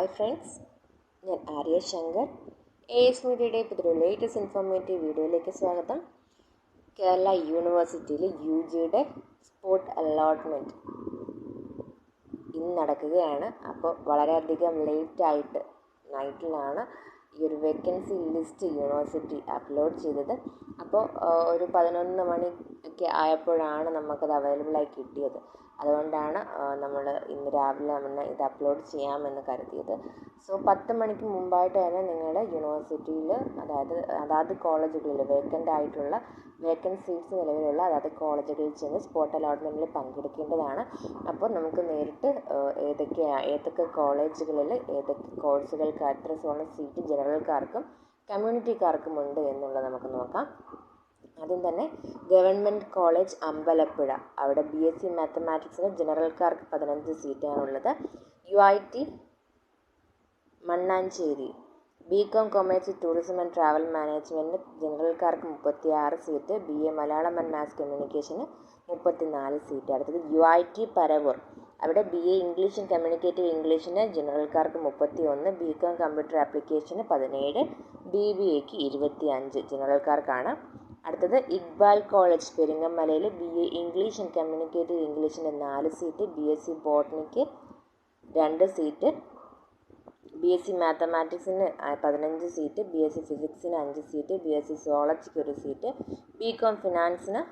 Hi friends, ഞാൻ Arya Shankar. AS മീഡിയയുടെ പുതിയൊരു ലേറ്റസ്റ്റ് ഇൻഫോർമേറ്റീവ് വീഡിയോയിലേക്ക് സ്വാഗതം. കേരള യൂണിവേഴ്സിറ്റിയിൽ UGയുടെ സ്പോട്ട് അലോട്ട്മെൻറ്റ് ഇന്ന് നടക്കുകയാണ്. അപ്പോൾ വളരെയധികം ലേറ്റായിട്ട് നൈറ്റിലാണ് ഈ ഒരു വേക്കൻസി ലിസ്റ്റ് യൂണിവേഴ്സിറ്റി അപ്ലോഡ് ചെയ്തത്. അപ്പോൾ ഒരു 11 മണി ഒക്കെ ആയപ്പോഴാണ് നമുക്കത് അവൈലബിളായി കിട്ടിയത്. അതുകൊണ്ടാണ് നമ്മൾ ഇന്ന് രാവിലെ ഇത് അപ്ലോഡ് ചെയ്യാമെന്ന് കരുതിയത്. സോ 10 മണിക്ക് മുമ്പായിട്ട് തന്നെ നിങ്ങൾ യൂണിവേഴ്സിറ്റിയിൽ അതാത് കോളേജുകളിൽ വേക്കൻറ്റ് സീറ്റ്സ് നിലവിലുള്ള അതാത് കോളേജുകളിൽ ചെന്ന് സ്പോട്ട് അലോട്ട്മെൻറ്റിൽ പങ്കെടുക്കേണ്ടതാണ്. അപ്പോൾ നമുക്ക് നേരിട്ട് ഏതൊക്കെ കോളേജുകളിൽ ഏതൊക്കെ കോഴ്സുകൾക്ക് എത്രത്തോളം സീറ്റ് ജനറൽക്കാർക്കും കമ്മ്യൂണിറ്റിക്കാർക്കും ഉണ്ട് എന്നുള്ളത് നമുക്ക് നോക്കാം. ആദ്യം തന്നെ ഗവൺമെൻറ് കോളേജ് അമ്പലപ്പുഴ, അവിടെ BSc മാത്തമാറ്റിക്സിന് ജനറൽക്കാർക്ക് 15 സീറ്റാണുള്ളത്. UIT Mannanchery BCom commerce tourism and travel മാനേജ്മെൻറ്റിന് ജനറൽക്കാർക്ക് 36 സീറ്റ്. BA മലയാളം ആൻഡ് മാസ് കമ്മ്യൂണിക്കേഷന് 34 സീറ്റ്. അടുത്തത് UIT പരവൂർ, അവിടെ BA ഇംഗ്ലീഷ് ആൻഡ് കമ്മ്യൂണിക്കേറ്റീവ് ഇംഗ്ലീഷിന് ജനറൽക്കാർക്ക് 31, BCom കമ്പ്യൂട്ടർ ആപ്ലിക്കേഷന് 17, BBAക്ക് 25 ജനറൽക്കാർക്കാണ്. അടുത്തത് ഇക്ബാൽ കോളേജ് പെരിങ്ങമലയിൽ BA ഇംഗ്ലീഷ് ആൻഡ് കമ്മ്യൂണിക്കേറ്റീവ് ഇംഗ്ലീഷിന് 4 സീറ്റ്, BSc ബോട്ടണിക്ക് 2 സീറ്റ്, BSc മാത്തമാറ്റിക്സിന് 15 സീറ്റ്, BSc ഫിസിക്സിന് 5 സീറ്റ്, BSc സുവോളജിക്ക് 1 സീറ്റ്, BCom ഫിനാൻസിന്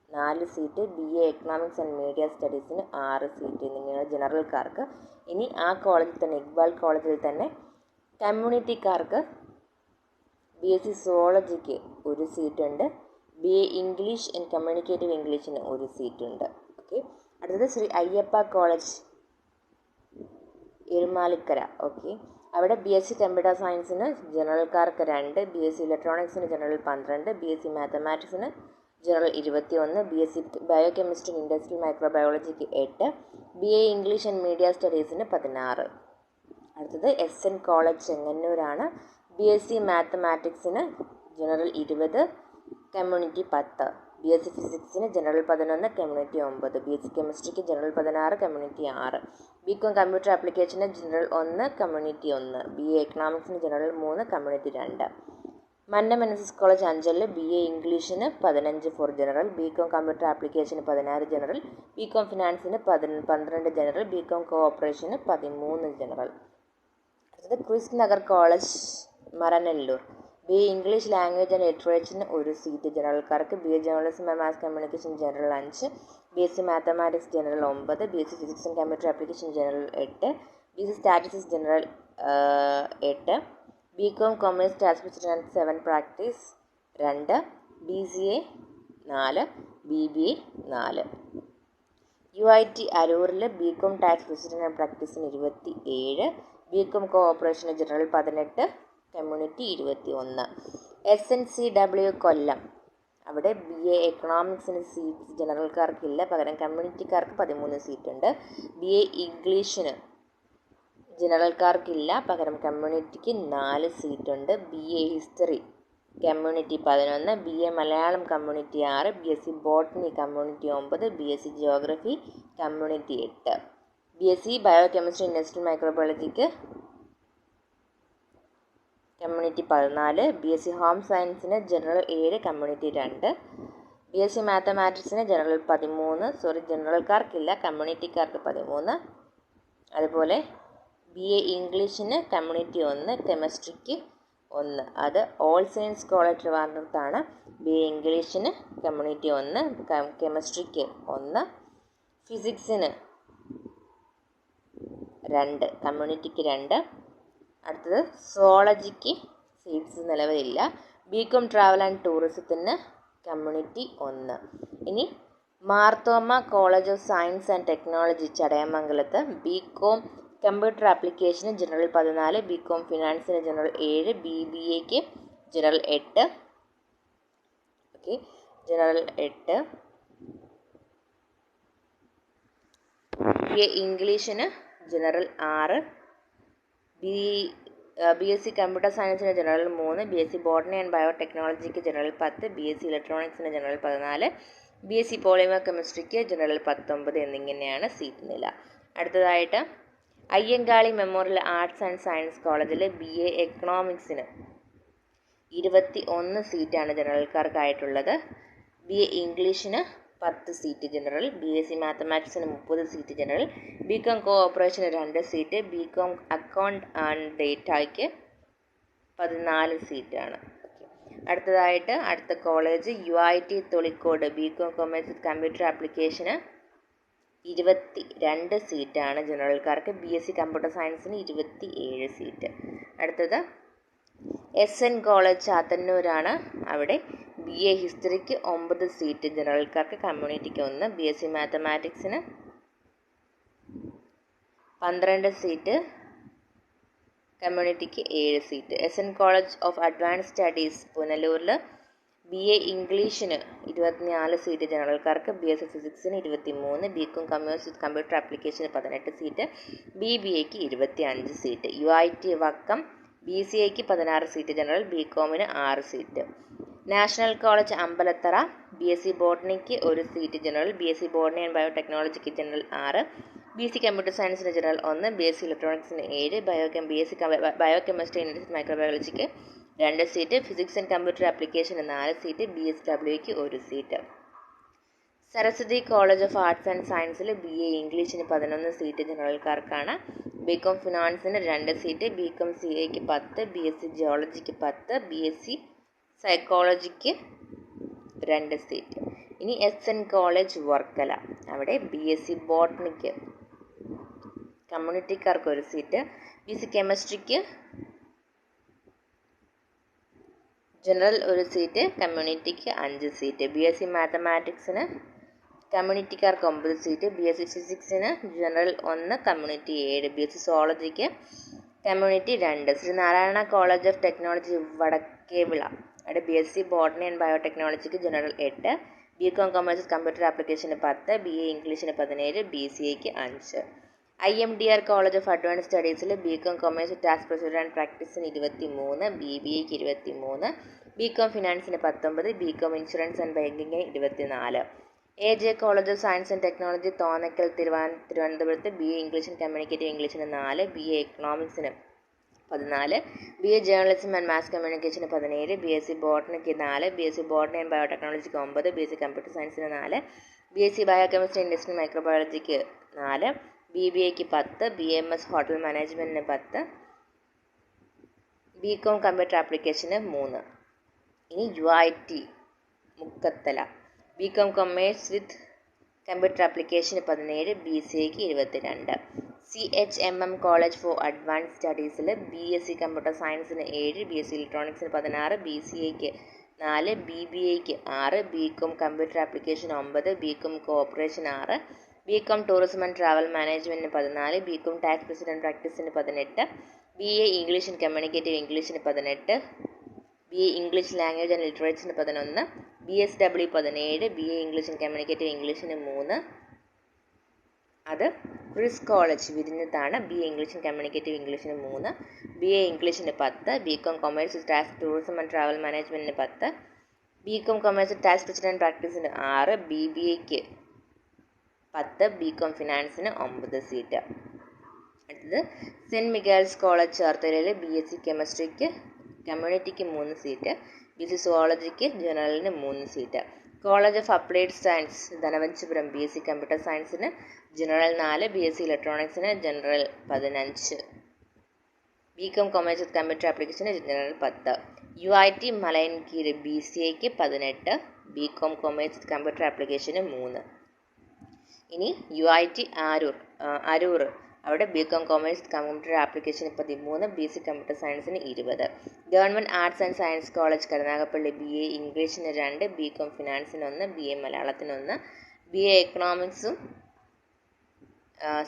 4 seat, BA economics and media സ്റ്റഡീസിന് 6 സീറ്റ് എന്നിങ്ങനെയാണ് ജനറൽക്കാർക്ക്. ഇനി ആ കോളേജിൽ തന്നെ ഇക്ബാൽ കോളേജിൽ തന്നെ കമ്മ്യൂണിറ്റിക്കാർക്ക് BSc സുവോളജിക്ക് 1 സീറ്റുണ്ട്, BA ഇംഗ്ലീഷ് ആൻഡ് കമ്മ്യൂണിക്കേറ്റീവ് ഇംഗ്ലീഷിന് 1 സീറ്റുണ്ട്. ഓക്കെ. അടുത്തത് ശ്രീ അയ്യപ്പ കോളേജ് എരുമാലിക്കര. ഓക്കെ. അവിടെ BSc കമ്പ്യൂട്ടർ സയൻസിന് ജനറൽക്കാർക്ക് 2, BSc ഇലക്ട്രോണിക്സിന് ജനറൽ 12, BSc മാത്തമാറ്റിക്സിന് general 21, BSc biochemistry and industrial മൈക്രോബയോളജിക്ക് 8, BA ഇംഗ്ലീഷ് ആൻഡ് മീഡിയ സ്റ്റഡീസിന് 16. അടുത്തത് SN കോളേജ് ചെങ്ങന്നൂരാണ്. BSc മാത്തമാറ്റിക്സിന് ജനറൽ 20, കമ്മ്യൂണിറ്റി 10, BSc ഫിസിക്സിന് ജനറൽ 11, കമ്മ്യൂണിറ്റി 9, BSc കെമിസ്ട്രിക്ക് ജനറൽ 16, കമ്മ്യൂണിറ്റി 6, BCom കമ്പ്യൂട്ടർ ആപ്ലിക്കേഷന് ജനറൽ 1, കമ്മ്യൂണിറ്റി 1, BA എക്കണോമിക്സിന് general 3, community 2. Mannam NSS college അഞ്ചലിൽ BA ഇംഗ്ലീഷിന് 15 ഫോർ ജനറൽ, BCom കമ്പ്യൂട്ടർ ആപ്ലിക്കേഷന് 16 ജനറൽ, BCom ഫിനാൻസിന് 12 ജനറൽ, BCom കോഓപ്പറേഷന് 13 ജനറൽ. അടുത്തത് Christ Nagar college Maranalloor, BA English language and ലിറ്ററേച്ചറിന് 1 സീറ്റ് ജനറൽക്കാർക്ക്, BA journalism and mass communication general 5, BSc mathematics general 9, BSc physics and computer application general 8, BSc statistics general 8, BCom commerce tax and 7 practice 2, BCA 4, BBA 4. UIT അരൂരിൽ BCom tax and പ്രാക്ടീസിന് 27, BCom കോഓപ്പറേഷന് general 18, community 21. SNCW കൊല്ലം, അവിടെ BA എക്കണോമിക്സിന് seats ജനറൽക്കാർക്കില്ല, പകരം കമ്മ്യൂണിറ്റിക്കാർക്ക് 13 സീറ്റുണ്ട്. BA ഇംഗ്ലീഷിന് ജനറൽക്കാർക്കില്ല, പകരം കമ്മ്യൂണിറ്റിക്ക് 4 സീറ്റുണ്ട്. BA history community 11, BA Malayalam community 6, BSc botany community 9, BSc geography community 8, BSc biochemistry industrial മൈക്രോബയോളജിക്ക് കമ്മ്യൂണിറ്റി 14, BSc ഹോം സയൻസിന് ജനറൽ 7, കമ്മ്യൂണിറ്റി 2, BSc മാത്തമാറ്റിക്സിന് ജനറൽ 13, ജനറൽക്കാർക്കില്ല, കമ്മ്യൂണിറ്റിക്കാർക്ക് 13. അതുപോലെ BA ഇംഗ്ലീഷിന് കമ്മ്യൂണിറ്റി 1, കെമിസ്ട്രിക്ക് 1. അത് ഓൾ സയൻസ് കോളേജ് ട്രിവാൻഡ്രത്താണ്. BA ഇംഗ്ലീഷിന് കമ്മ്യൂണിറ്റി 1, കെമിസ്ട്രിക്ക് 1, ഫിസിക്സിന് 2, കമ്മ്യൂണിറ്റിക്ക് 2. അടുത്തത് സുവോളജിക്ക് സീറ്റ്സ് നിലവിലില്ല. BCom ട്രാവൽ ആൻഡ് ടൂറിസത്തിന് കമ്മ്യൂണിറ്റി 1. ഇനി Marthoma college of science and technology ചടയമംഗലത്ത് BCom കമ്പ്യൂട്ടർ ആപ്ലിക്കേഷന് ജനറൽ 14, BCom ഫിനാൻസിന് ജനറൽ 7, BBAക്ക് ജനറൽ 8. Okay, general 8. BA ഇംഗ്ലീഷിന് ജനറൽ 6, BSc കമ്പ്യൂട്ടർ സയൻസിന് ജനറൽ 3, BSc ബോട്ടണി ആൻഡ് ബയോടെക്നോളജിക്ക് ജനറൽ 10, BSc ഇലക്ട്രോണിക്സിന് ജനറൽ 14, BSc പോളിമർ കെമിസ്ട്രിക്ക് ജനറൽ 19 എന്നിങ്ങനെയാണ് സീറ്റ് നില. അടുത്തതായിട്ട് Ayyankali memorial arts and science കോളേജിൽ BA എക്കണോമിക്സിന് 21 സീറ്റാണ് ജനറൽക്കാർക്കായിട്ടുള്ളത്. BA ഇംഗ്ലീഷിന് 10 സീറ്റ് ജനറൽ, BSc മാത്തമാറ്റിക്സിന് 30 സീറ്റ് ജനറൽ, BCom കോഓപ്പറേഷന് 2 സീറ്റ്, BCom അക്കൗണ്ട് ആൻഡ് ഡേറ്റയ്ക്ക് 14 സീറ്റാണ്. അടുത്ത college UIT Tholicode BCom commerce with computer ആപ്ലിക്കേഷന് 22 സീറ്റാണ് ജനറൽക്കാർക്ക്. BSc കമ്പ്യൂട്ടർ സയൻസിന് 27 സീറ്റ്. അടുത്തത് SN കോളേജ് ചാത്തന്നൂരാണ്. അവിടെ BA ഹിസ്റ്ററിക്ക് 9 സീറ്റ് ജനറൽക്കാർക്ക്, കമ്മ്യൂണിറ്റിക്ക് 1, BSc മാത്തമാറ്റിക്സിന് 12 സീറ്റ്, കമ്മ്യൂണിറ്റിക്ക് 7 seat. SN college of advance studies പുനലൂരിൽ BA ഇംഗ്ലീഷിന് 24 സീറ്റ് ജനറൽക്കാർക്ക്, BSc ഫിസിക്സിന് 23, BCom കൊമേഴ്സ് വിത്ത് കമ്പ്യൂട്ടർ ആപ്ലിക്കേഷന് 18 സീറ്റ്, BBAക്ക് 25 സീറ്റ്. UIT വക്കം BCAക്ക് 16 സീറ്റ് ജനറൽ, BComന് 6 seat. National college Ambalathara BSc ബോട്ടണിക്ക് 1 seat general, BSc botany and ബയോടെക്നോളജിക്ക് ജനറൽ 6, BSc കമ്പ്യൂട്ടർ സയൻസിന് ജനറൽ 1, BSc ഇലക്ട്രോണിക്സിന് 7, BSc ബയോകെമിസ്ട്രി ഇൻഡസ്ട്രിയൽ മൈക്രോബയോളജിക്ക് 2 സീറ്റ്, ഫിസിക്സ് ആൻഡ് കമ്പ്യൂട്ടർ ആപ്ലിക്കേഷന് 4 സീറ്റ്, BSWക്ക് 1 seat. Saraswathi college of arts and സയൻസിൽ BA ഇംഗ്ലീഷിന് 11 സീറ്റ് ജനറൽക്കാർക്കാണ്, BCom ഫിനാൻസിന് 2 സീറ്റ്, BCom CAക്ക് 10, BSc ജിയോളജിക്ക് 10, BSc സൈക്കോളജിക്ക് 2 സീറ്റ്. ഇനി SN കോളേജ് വർക്കല, അവിടെ BSc ബോട്ടണിക്ക് കമ്മ്യൂണിറ്റിക്കാർക്ക് 1 സീറ്റ്, BSc കെമിസ്ട്രിക്ക് ജനറൽ 1 സീറ്റ്, കമ്മ്യൂണിറ്റിക്ക് 5 സീറ്റ്. BSc മാത്തമാറ്റിക്സിന് കമ്മ്യൂണിറ്റിക്കാർക്ക് 9 സീറ്റ്, BSc ഫിസിക്സിന് ജനറൽ 1, കമ്മ്യൂണിറ്റി 7, BSc സുവോളജിക്ക് community 2. Sreenarayana college of technology Vadakkevila, അവിടെ BSc ബോട്ടണി ആൻഡ് ബയോടെക്നോളജിക്ക് ജനറൽ 8, BCom കൊമേഴ്സ് കമ്പ്യൂട്ടർ ആപ്ലിക്കേഷന് 10, BA ഇംഗ്ലീഷിന് 17, BCAക്ക് 5. IMDR കോളേജ് ഓഫ് അഡ്വാൻസ് സ്റ്റഡീസിൽ BCom commerce tax procedure and പ്രാക്ടീസിന് 23, BBAക്ക് 23, BCom ഫിനാൻസിന് 19, BCom ഇൻഷുറൻസ് ആൻഡ് ബാങ്കിങ്ങിന് 24. AJ college of science and technology Thonnakkal തിരുവനന്തപുരത്ത് BA ഇംഗ്ലീഷ് ആൻഡ് കമ്മ്യൂണിക്കേറ്റീവ് ഇംഗ്ലീഷിന് 4, BA എക്കണോമിക്സിന് 14, BA ജേർണലിസം ആൻഡ് മാസ് കമ്മ്യൂണിക്കേഷന് 17, BSc ബോട്ടണിക്ക് 4, BSc ബോട്ടണി ആൻഡ് ബയോടെക്നോളജിക്ക് 9, BSc കമ്പ്യൂട്ടർ സയൻസിന് 4, BSc ബയോകെമിസ്ട്രി ഇൻഡസ്ട്രിയൽ മൈക്രോബയോളജിക്ക് 4, BBAക്ക് 10, BMS ഹോട്ടൽ മാനേജ്മെൻറ്റിന് 10, BCom കമ്പ്യൂട്ടർ ആപ്ലിക്കേഷന് 3. ഇനി UIT Mukkathala, BCom commerce with computer ആപ്ലിക്കേഷന് 17, BCAക്ക് 22. CHMM കോളേജ് ഫോർ അഡ്വാൻസ് സ്റ്റഡീസിൽ BSc കമ്പ്യൂട്ടർ സയൻസിന് 7, BSc ഇലക്ട്രോണിക്സിന് 16, BCAക്ക് 4, BBAക്ക് 6, BCom computer application 9, BCom cooperation 6, BCom tourism and travel മാനേജ്മെൻറ്റിന് 14, BCom ടാക്സ് പ്രൊസീജിയർ ആൻഡ് പ്രാക്ടീസിന് 18, BA ഇംഗ്ലീഷ് ആൻഡ് കമ്മ്യൂണിക്കേറ്റീവ് ഇംഗ്ലീഷിന് 18, BA ഇംഗ്ലീഷ് ലാംഗ്വേജ് ആൻഡ് ലിറ്ററേച്ചറിന് 11, BSW 17, BA English and communicative ഇംഗ്ലീഷിന് 3. അത് ക്രിസ് കോളേജ് വിരിഞ്ഞത്താണ്, BA ഇംഗ്ലീഷ് ആൻഡ് കമ്മ്യൂണിക്കേറ്റീവ് ഇംഗ്ലീഷിന് 3, BA ഇംഗ്ലീഷിന് 10, BCom commerce tax tourism and travel മാനേജ്മെൻറ്റിന് 10, BCom commerce tax procedure and പ്രാക്ടീസിന് 6, BBAക്ക് 10, BCom ഫിനാൻസിന് 9 സീറ്റ്. അടുത്തത് സെൻറ്റ് മിഗേൽസ് കോളേജ് ചേർത്തലയിൽ BSc കെമിസ്ട്രിക്ക് കമ്മ്യൂണിറ്റിക്ക് 3 സീറ്റ്, BSc സുവോളജിക്ക് ജനറലിന് 3 seat. College of applied science Dhanuvachapuram BSc computer സയൻസിന് ജനറൽ 4, BSc ഇലക്ട്രോണിക്സിന് general 15, BCom commerce with computer ആപ്ലിക്കേഷന് ജനറൽ 10. UIT മലയൻകീഴ് BCAക്ക് 18, BCom കൊമേഴ്സ് വിത്ത് കമ്പ്യൂട്ടർ ആപ്ലിക്കേഷന് 3. ഇനി UIT അരൂർ, അവിടെ BCom കൊമേഴ്സ് കമ്പ്യൂട്ടർ ആപ്ലിക്കേഷന് 13, BSc കമ്പ്യൂട്ടർ സയൻസിന് 20. Government arts and science college Karunagappally BA ഇംഗ്ലീഷിന് 2, BCom ഫിനാൻസിന് 1, BA മലയാളത്തിന് 1, BA എക്കണോമിക്സും.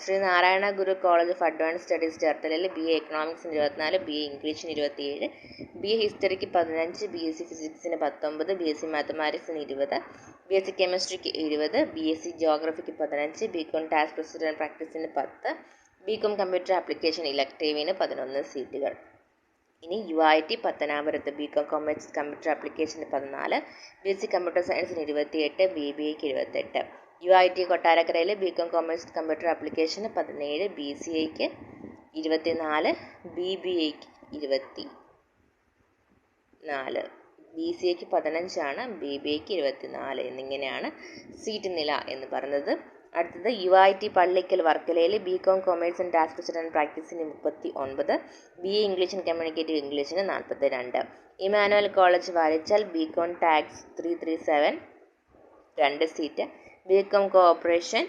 Sreenarayana Guru college of advance studies ചേർത്തലയിൽ BA എക്കണോമിക്സിന് 24, BA ഇംഗ്ലീഷിന് 27, BA ഹിസ്റ്ററിക്ക് 15, BSc ഫിസിക്സിന് 19, BSc മാത്തമാറ്റിക്സിന് 20, BSc കെമിസ്ട്രിക്ക് 20, BSc ജിയോഗ്രഫിക്ക് 15, BCom ടാക്സ് പ്രൊസീജിയർ ആൻഡ് പ്രാക്ടീസിന് 10, BCom കമ്പ്യൂട്ടർ ആപ്ലിക്കേഷൻ ഇലക്ടീവിന് 11 സീറ്റുകൾ. ഇനി UIT പത്തനാപുരത്ത് BCom കൊമേഴ്സ് കമ്പ്യൂട്ടർ ആപ്ലിക്കേഷന് 14, BSc കമ്പ്യൂട്ടർ സയൻസിന് 28, BBAക്ക് 28, UIT കൊട്ടാരക്കരയിൽ ബികോം കൊമേഴ്സ് കമ്പ്യൂട്ടർ ആപ്ലിക്കേഷന് 17, BCAക്ക് 24, BBAക്ക് 24, BCAക്ക് 15 BBAക്ക് 24 എന്നിങ്ങനെയാണ് സീറ്റ് നില എന്ന് പറയുന്നത്. അടുത്തത് UIT പള്ളിക്കൽ വർക്കലയിൽ BCom commerce and tax procedure and പ്രാക്ടീസിന് 39, BA ഇംഗ്ലീഷ് ആൻഡ് കമ്മ്യൂണിക്കേറ്റീവ് ഇംഗ്ലീഷിന് 42. Emmanuel college Varichal BCom tax 337 2 seat, BCom cooperation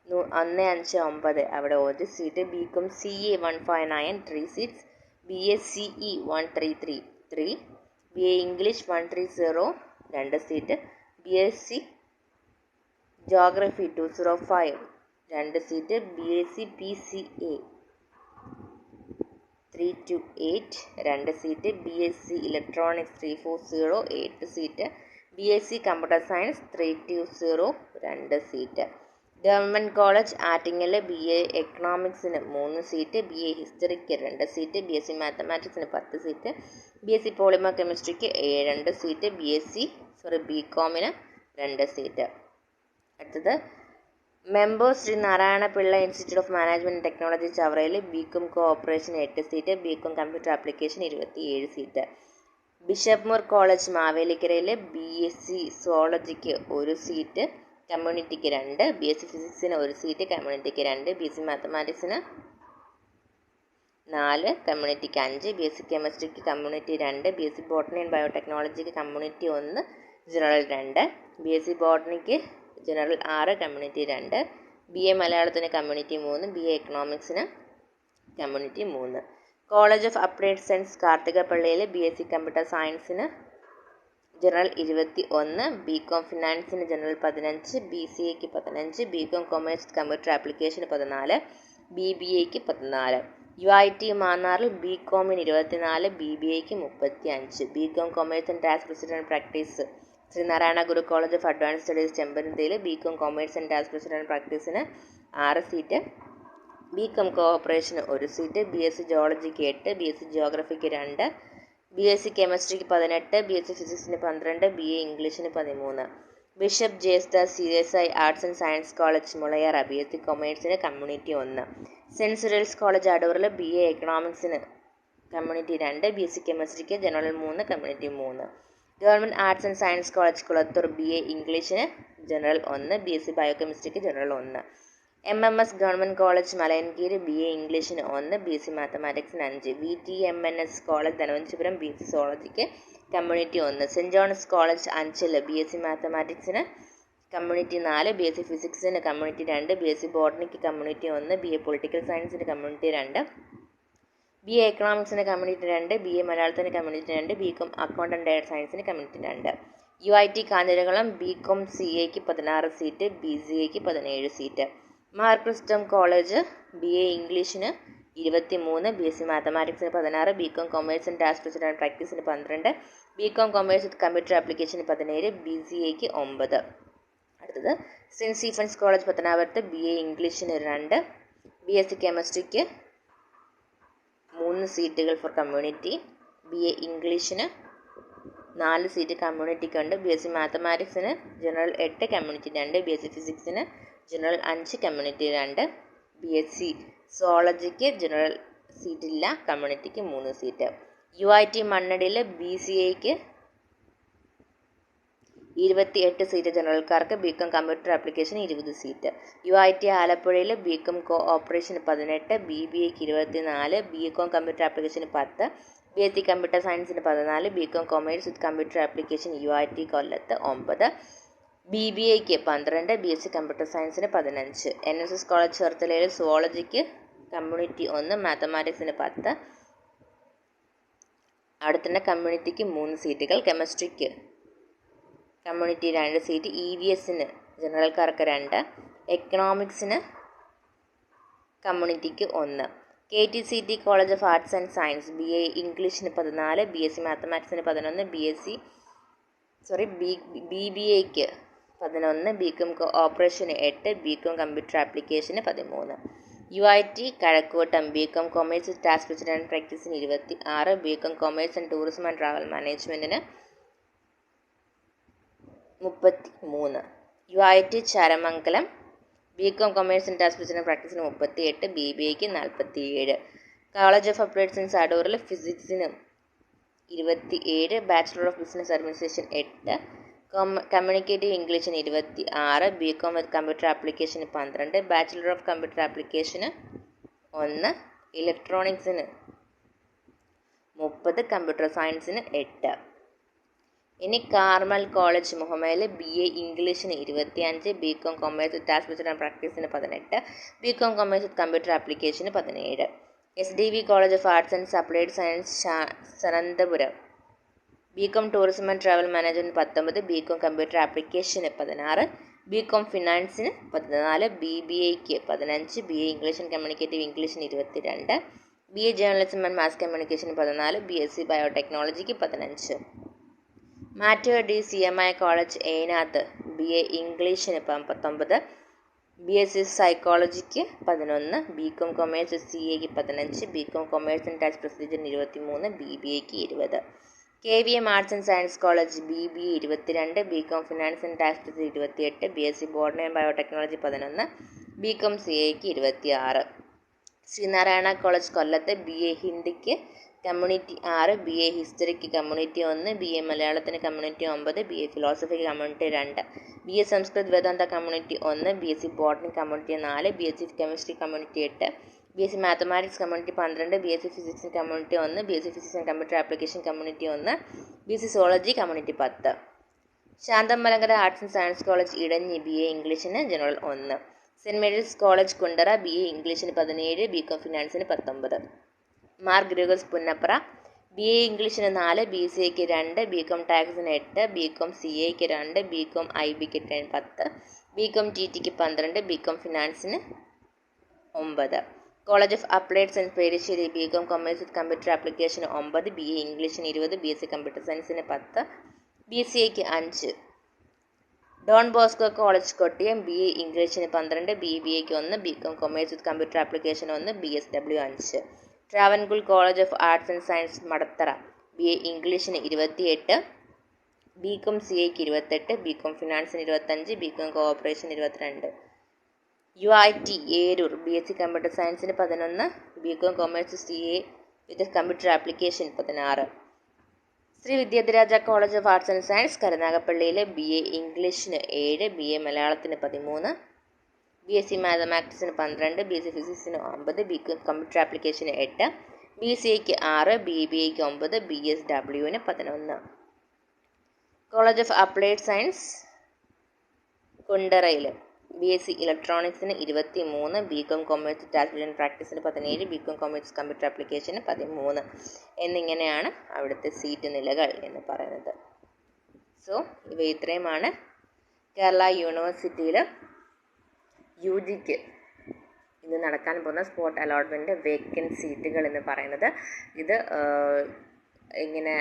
159 അവിടെ 1 seat, BCom CA 159 3 seats, BA CE 1333 3, BA English 130 2 seat, BSc geography 205 2 seat, BSc PCA 328 2 seat, BSc electronics 340 8 seat, BSc computer science 320 2 seat. Government college Attingal BA എക്കണോമിക്സിന് 3 seat, BA ഹിസ്റ്ററിക്ക് 2 seat, BSc മാത്തമാറ്റിക്സിന് 10 seat, BSc polymer കെമിസ്ട്രിക്ക് 2 seat, ബികോമിന് 2 seat. അടുത്തത് members Sree Narayana Pillai institute of management and technology ചവറയിൽ BCom cooperation 8 seat, BCom computer application 27 seat. Bishop Moore college മാവേലിക്കരയിൽ BSc സുവോളജിക്ക് 1 seat, കമ്മ്യൂണിറ്റിക്ക് 2, BSc ഫിസിക്സിന് 1 സീറ്റ്, കമ്മ്യൂണിറ്റിക്ക് 2, BSc മാത്തമാറ്റിക്സിന് 4, കമ്മ്യൂണിറ്റിക്ക് 5, BSc കെമിസ്ട്രിക്ക് കമ്മ്യൂണിറ്റി 2, BSc ബോട്ടണി ആൻഡ് ബയോടെക്നോളജിക്ക് കമ്മ്യൂണിറ്റി 1, ജനറൽ 2, BSc ബോട്ടണിക്ക് ജനറൽ 6, കമ്മ്യൂണിറ്റി 2, BA മലയാളത്തിന് കമ്മ്യൂണിറ്റി 3, BA എക്കണോമിക്സിന് community 3. College of applied science കാർത്തികപ്പള്ളിയിൽ BSc കമ്പ്യൂട്ടർ സയൻസിന് ജനറൽ 21, ബികോം ഫിനാൻസിന് ജനറൽ 15, BCAക്ക് 15, ബികോം കൊമേഴ്സ് കമ്പ്യൂട്ടർ ആപ്ലിക്കേഷന് 14, BBAക്ക് 14. UIT മാന്നാറിൽ ബികോമിന് 24, BBAക്ക് 35, BCom commerce and tax procedure and practice Sreenarayana Guru college of advance studies ചെമ്പരന്തയിൽ BCom commerce and tax procedure and പ്രാക്ടീസിന് 6 seat, BCom cooperation 1 seat, BSc ജോളജിക്ക് 8, BSc ജിയോഗ്രഫിക്ക് 2, BSc കെമിസ്ട്രിക്ക് 18, BSc ഫിസിക്സിന് 12, BA ഇംഗ്ലീഷിന് 13. Bishop Jesudas CSI arts and science college Mulayara BSc കൊമേഴ്സിന് community 1, saint Cyril's college അടൂറിൽ BA എക്കണോമിക്സിന് കമ്മ്യൂണിറ്റി 2, BSc കെമിസ്ട്രിക്ക് general 3, community 3. Government arts and science college Kulathoor BA ഇംഗ്ലീഷിന് ജനറൽ 1, BSc ബയോകെമിസ്ട്രിക്ക് general 1. MMS government college Malayinkeezh BA ഇംഗ്ലീഷിന് 1, BSc മാത്തമാറ്റിക്സിന് 5, VTMNS college ധനവഞ്ചിപുരം BSc സുവോളജിക്ക് community 1, saint John's college Anchal BSc മാത്തമാറ്റിക്സിന് community 4, BSc ഫിസിക്സിന് കമ്മ്യൂണിറ്റി 2, BSc ബോട്ടണിക്ക് കമ്മ്യൂണിറ്റി 1, BA പൊളിറ്റിക്കൽ സയൻസിന് community 2, BA എക്കണോമിക്സിന് കമ്മ്യൂണിറ്റി 2, BA മലയാളത്തിന് community 2, BCom account and direct സയൻസിന് കമ്മ്യൂണിറ്റി 2. UIT കാഞ്ഞിരകുളം ബികോം CAക്ക് 16 സീറ്റ്, BCAക്ക് 17 seat. Mar Chrysostom college BA ഇംഗ്ലീഷിന് 23, BSc മാത്തമാറ്റിക്സിന് 16, BCom commerce and tax procedure and പ്രാക്ടീസിന് 12, ബികോം കൊമേഴ്സ് വിത്ത് കമ്പ്യൂട്ടർ ആപ്ലിക്കേഷന് 17, BCAക്ക് 9. അടുത്തത് സെൻറ്റ് സ്റ്റീഫൻസ് കോളേജ് പത്തനാപുരത്ത് BA ഇംഗ്ലീഷിന് 2, BSc കെമിസ്ട്രിക്ക് 3 സീറ്റുകൾ ഫോർ കമ്മ്യൂണിറ്റി, BA ഇംഗ്ലീഷിന് 4 സീറ്റ് കമ്മ്യൂണിറ്റിക്കുണ്ട്, BSc മാത്തമാറ്റിക്സിന് ജനറൽ 8, കമ്മ്യൂണിറ്റി 2, BSc ഫിസിക്സിന് ജനറൽ 5, കമ്മ്യൂണിറ്റി 2, BSc സുവോളജിക്ക് ജനറൽ സീറ്റില്ല, കമ്മ്യൂണിറ്റിക്ക് 3 സീറ്റ്. UIT മണ്ണടിയിൽ BCAക്ക് 28 സീറ്റ് ജനറൽക്കാർക്ക്, BCom computer application 20 seat. UIT ആലപ്പുഴയിൽ ബികോം കോഓപ്പറേഷന് 18, BBAക്ക് 24, ബികോം കമ്പ്യൂട്ടർ ആപ്ലിക്കേഷന് 10, BSc കമ്പ്യൂട്ടർ സയൻസിന് 14, BCom commerce with computer application UIT കൊല്ലത്ത് 9, BBAക്ക് 12, BSc കമ്പ്യൂട്ടർ സയൻസിന് 15. NSS കോളേജ് ചേർത്തലയിൽ സുവോളജിക്ക് കമ്മ്യൂണിറ്റി 1, മാത്തമാറ്റിക്സിന് 10, അടുത്തുള്ള കമ്മ്യൂണിറ്റിക്ക് 3 സീറ്റുകൾ, കെമിസ്ട്രിക്ക് കമ്മ്യൂണിറ്റി 2 സീറ്റ്, EVSന് ജനറൽക്കാർക്ക് 2, എക്കണോമിക്സിന് കമ്മ്യൂണിറ്റിക്ക് 1. KTCT college of arts and science BA ഇംഗ്ലീഷിന് 14, BSc മാത്തമാറ്റിക്സിന് 11, BBAക്ക് 11, ബികോം ഓപ്പറേഷന് 8, ബികോം കമ്പ്യൂട്ടർ ആപ്ലിക്കേഷന് 13. UIT Kazhakoottam BCom commerce tax procedure and പ്രാക്ടീസിന് 26, BCom commerce and tourism and travel മാനേജ്മെൻറ്റിന് 33. UIT Charamangalam. BCom commerce and tax പ്രാക്ടീസിന് 38, BBAക്ക് 47. കോളേജ് ഓഫ് അപ്ലൈഡ് സയൻസ് അടൂറിൽ ഫിസിക്സിന് 27, bachelor of business administration 8, communicative ഇംഗ്ലീഷിന് 26, BCom വിത്ത് കമ്പ്യൂട്ടർ ആപ്ലിക്കേഷന് 12, ബാച്ചിലർ ഓഫ് കമ്പ്യൂട്ടർ ആപ്ലിക്കേഷന് 1, ഇലക്ട്രോണിക്സിന് 30, computer സയൻസിന് 8. ഇനി കാർമൽ കോളേജ് മുഹമ്മയിൽ BA ഇംഗ്ലീഷിന് 25, BCom commerce with tax based പ്രാക്ടീസിന് 18, BCom കൊമേഴ്സ് വിത്ത് കമ്പ്യൂട്ടർ ആപ്ലിക്കേഷന് 17. SDV college of arts and applied science Sanathanapuram BCom tourism and travel management 19, BCom computer ആപ്ലിക്കേഷന് 16, BCom ഫിനാൻസിന് 14, BBAക്ക് 15, BA English and communicative ഇംഗ്ലീഷിന് 22, BA journalism and mass കമ്മ്യൂണിക്കേഷന് 14, BSc ബയോടെക്നോളജിക്ക് 15. മാറ്റോ ഡി CMI കോളേജ് ഏനാത്ത് BA ഇംഗ്ലീഷിന് 19, BSc സൈക്കോളജിക്ക് 11, BCom കൊമേഴ്സ് CAക്ക് 15, BCom കൊമേഴ്സ് ആൻഡ് ടാക്സ് പ്രൊസീജിയറിന് 23, BBAക്ക് 20. KVM arts and science college BBA 22, BCom finance and tax procedure 28, BSc botany and biotechnology 11, BCom CAക്ക് 26. ശ്രീനാരായണ കോളേജ് കൊല്ലത്ത് BA ഹിന്ദിക്ക് കമ്മ്യൂണിറ്റി 6, BA ഹിസ്റ്ററിക്ക് കമ്മ്യൂണിറ്റി 1, BA മലയാളത്തിന് കമ്മ്യൂണിറ്റി 9, BA ഫിലോസഫിക്ക് community 2, BA Sanskrit Vedanta community 1, BSc botany community 4, BSc chemistry community 8, BSc mathematics community 12, BSc ഫിസിക്സിന് community 1, BSc physics and computer application community 1, BSc zoology community 10. ശാന്തമലങ്കര arts and science college ഇടഞ്ഞി BA ഇംഗ്ലീഷിന് general 1, saint Mary's college Kundara BA ഇംഗ്ലീഷിന് 17, BCom ഫിനാൻസിന് 19. Mar ഗ്രിഗോസ് Punnapra BA ഇംഗ്ലീഷിന് 4, BCAക്ക് 2, BCom ടാക്സിന് 8, BCom CAക്ക് 2, BCom IBക്ക് 10, BCom TTക്ക് 12, BCom ഫിനാൻസിന് 9. College of applied science Perissery BCom commerce with computer ആപ്ലിക്കേഷന് 9, BA ഇംഗ്ലീഷിന് 20, BSc കമ്പ്യൂട്ടർ സയൻസിന് 10, BCAക്ക് 5. Don Bosco college Kottiyam BA ഇംഗ്ലീഷിന് 12, BBAക്ക് 1, BCom commerce with computer application 1, BSW 5. Travancore college of arts and science Madathara BA ഇംഗ്ലീഷിന് 28, BCom CAക്ക് 28, BCom ഫിനാൻസിന് 25, BCom cooperation 22. UIT Eroor BSc computer സയൻസിന് 11, BCom commerce CA with computer application 16. Sree Vidyadhiraja college of arts and science കരുനാഗപ്പള്ളിയിലെ BA ഇംഗ്ലീഷിന് 7, BA മലയാളത്തിന് 13, BSc മാത്തമാറ്റിക്സിന് 12, BSc ഫിസിക്സിന് 9, BCom computer ആപ്ലിക്കേഷന് 8, BCAക്ക് 6, BBAക്ക് 9, BSWന് 11. കോളേജ് ഓഫ് അപ്ലൈഡ് സയൻസ് കുണ്ടറയിൽ BSc ഇലക്ട്രോണിക്സിന് 23, BCom കൊമേഴ്സ് ടാക്സ് പ്രാക്ടീസിന് 17, BCom കൊമേഴ്സ് കമ്പ്യൂട്ടർ ആപ്ലിക്കേഷന് 13 എന്നിങ്ങനെയാണ് അവിടുത്തെ സീറ്റ് നിലകൾ എന്ന് പറയുന്നത്. സോ ഇവ ഇത്രയുമാണ് കേരള യൂണിവേഴ്സിറ്റിയിൽ UGക്ക് ഇന്ന് നടക്കാൻ പോകുന്ന സ്പോട്ട് അലോട്ട്മെൻറ്റ് വേക്കൻറ്റ് സീറ്റുകൾ എന്ന് പറയുന്നത്. ഇത് ഇങ്ങനെ